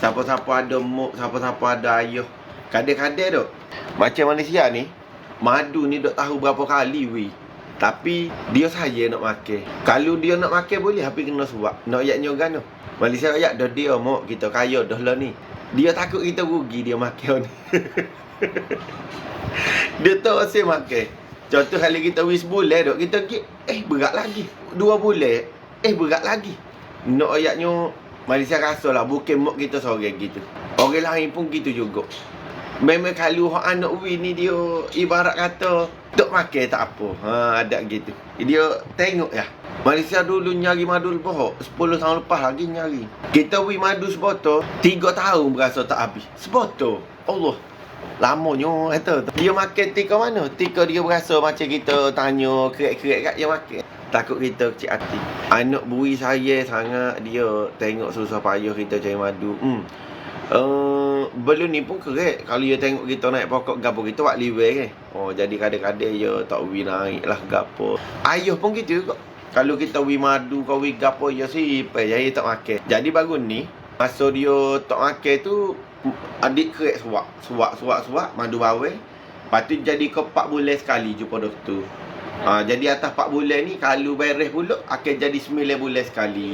Siapa-siapa ada mak, siapa-siapa ada ayah. Kadang-kadang dok, macam Malaysia ni, madu ni dok tahu berapa kali weh. Tapi dia saya nak makan. Kalau dia nak makan boleh, tapi kena suap. Nak ayatnya kan tu. Malaysia ayat dah dia mak kita kaya dah lah ni. Dia takut kita rugi dia makan ni. Dia tahu asyik makan. Contoh kali kita wis bulan dok, kita berat lagi. 2 bulan, berat lagi. Nak ayatnya Malaysia rasa lah bukan mak kita seorang gitu. Orang lain pun gitu juga. Memang kalau anak wi ni dia ibarat kata dok makan tak apa. Ada gitu. Dia tengok ya. Malaysia dulu nyari madu lepas 10 tahun lepas lagi nyari. Kita wi madu sebotol 3 tahun berasa tak habis. Sebotol. Allah. Lamanya kata. Dia makan tika mana? Tika dia berasa macam kita tanya kerek-kerek kat dia makan. Takut kita kecil hati. Anak bui saya sangat dia tengok susah payah kita cari madu. Belum ni pun kerek. Kalau dia tengok kita naik pokok gapo kita buat liver kan. Jadi kadang-kadang dia tak wi naik lah gapo. Ayah pun gitu juga. Kalau kita wi madu kau wi gapo ya sipai jadi tak makan. Jadi bagus ni masa dia tak makan tu adik kerek suak madu bawang. Lepas tu jadi ke 4 bulan sekali jumpa doktor. Jadi atas 4 bulan ni kalau beres pula akan jadi 9 bulan sekali.